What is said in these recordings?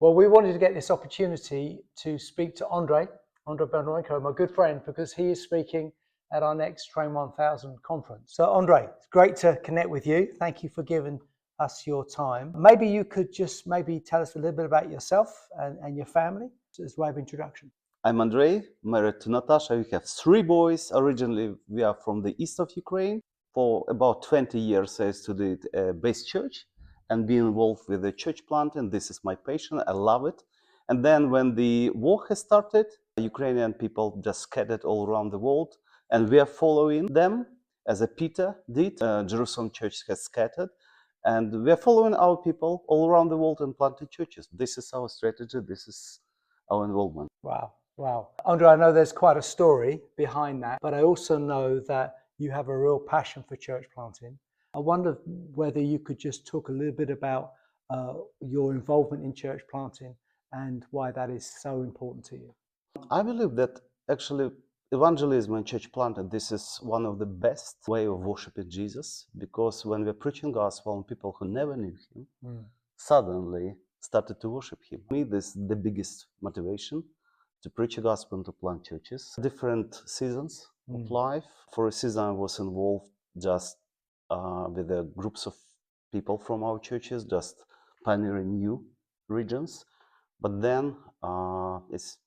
Well, we wanted to get this opportunity to speak to Andrey Bondarenko, my good friend, because he is speaking at our next Train1000 conference. So Andrey, it's great to connect with you. Thank you for giving us your time. Maybe you could just tell us a little bit about yourself and your family as a way of introduction. I'm Andrey, married to Natasha. We have 3 boys. Originally, we are from the east of Ukraine. For about 20 years, I studied base church and been involved with the church planting. This is my passion. I love it. And then when the war has started, Ukrainian people just scattered all around the world, and we are following them as a Peter did. Jerusalem church has scattered, and we are following our people all around the world and planting churches. This is our strategy. This is our involvement. Wow. Wow. Andrey, I know there's quite a story behind that, but I also know that you have a real passion for church planting. I wonder whether you could just talk a little bit about your involvement in church planting and why that is so important to you. I believe that actually evangelism and church planting, this is one of the best way of worshiping Jesus, because when we're preaching gospel and people who never knew him suddenly started to worship him. For me, this is the biggest motivation to preach the gospel and to plant churches. Different seasons of life. For a season I was involved just with the groups of people from our churches, just pioneering new regions. But then it's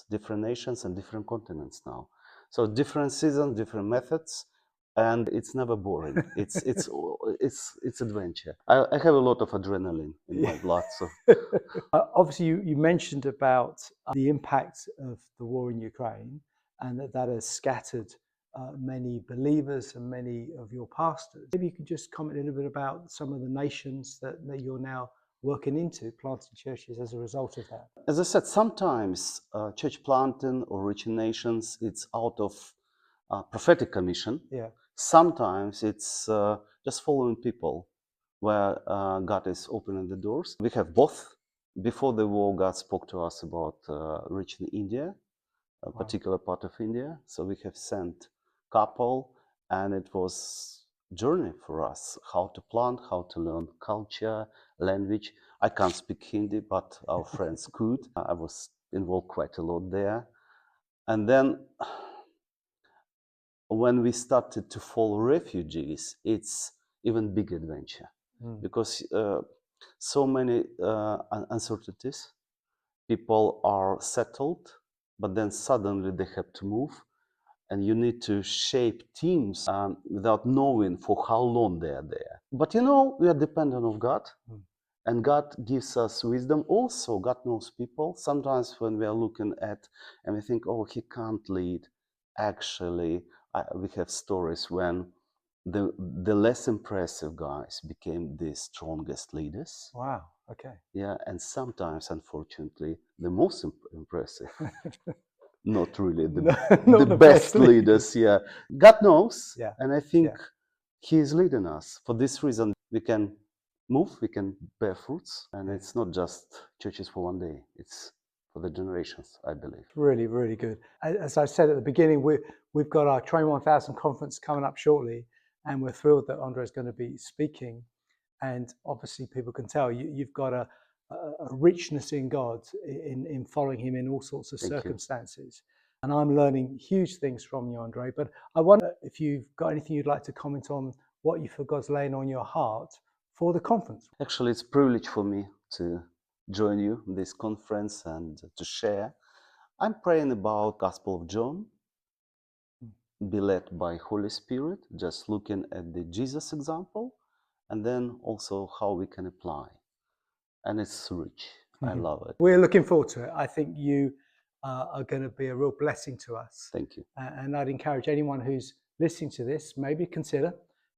different nations and different continents now. So different seasons, different methods, and it's never boring. It's adventure. I have a lot of adrenaline in my blood. So obviously you mentioned about the impact of the war in Ukraine, and that has scattered many believers and many of your pastors. Maybe you could just comment a little bit about some of the nations that you're now working into, planting churches as a result of that. As I said, sometimes church planting or reaching nations, it's out of prophetic commission. Yeah. Sometimes it's just following people where God is opening the doors. We have both. Before the war, God spoke to us about reaching India, a particular part of India. So we have sent couple, and it was journey for us, how to plant, how to learn culture, language. I can't speak Hindi, but our friends could. I was involved quite a lot there. And then when we started to follow refugees, it's even big adventure because so many uncertainties. People are settled, but then suddenly they have to move, and you need to shape teams without knowing for how long they are there. But we are dependent on God, and God gives us wisdom. Also, God knows people. Sometimes when we are looking at and we think, oh, he can't lead. Actually, we have stories when the less impressive guys became the strongest leaders. Wow. Okay. Yeah, and sometimes, unfortunately, the most impressive. Not really the best leaders. Yeah, God knows, and I think He is leading us. For this reason, we can move, we can bear fruits, and it's not just churches for one day. It's for the generations, I believe. Really, really good. As I said at the beginning, we've got our Train1000 conference coming up shortly, and we're thrilled that Andrey is going to be speaking. And obviously, people can tell you've got a richness in God in following him in all sorts of circumstances. And I'm learning huge things from you, Andrey. But I wonder if you've got anything you'd like to comment on what you feel God's laying on your heart for the conference. Actually, it's a privilege for me to join you in this conference and to share. I'm praying about Gospel of John, be led by Holy Spirit, just looking at the Jesus example, and then also how we can apply. And it's rich. I love it. We're looking forward to it. I think you are going to be a real blessing to us. Thank you. And I'd encourage anyone who's listening to this, maybe consider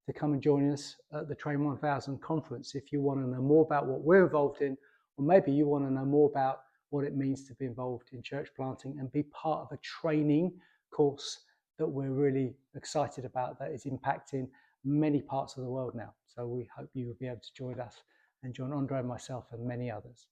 to come and join us at the Train1000 conference if you want to know more about what we're involved in, or maybe you want to know more about what it means to be involved in church planting and be part of a training course that we're really excited about that is impacting many parts of the world now. So we hope you will be able to join us and join Andrey and myself and many others.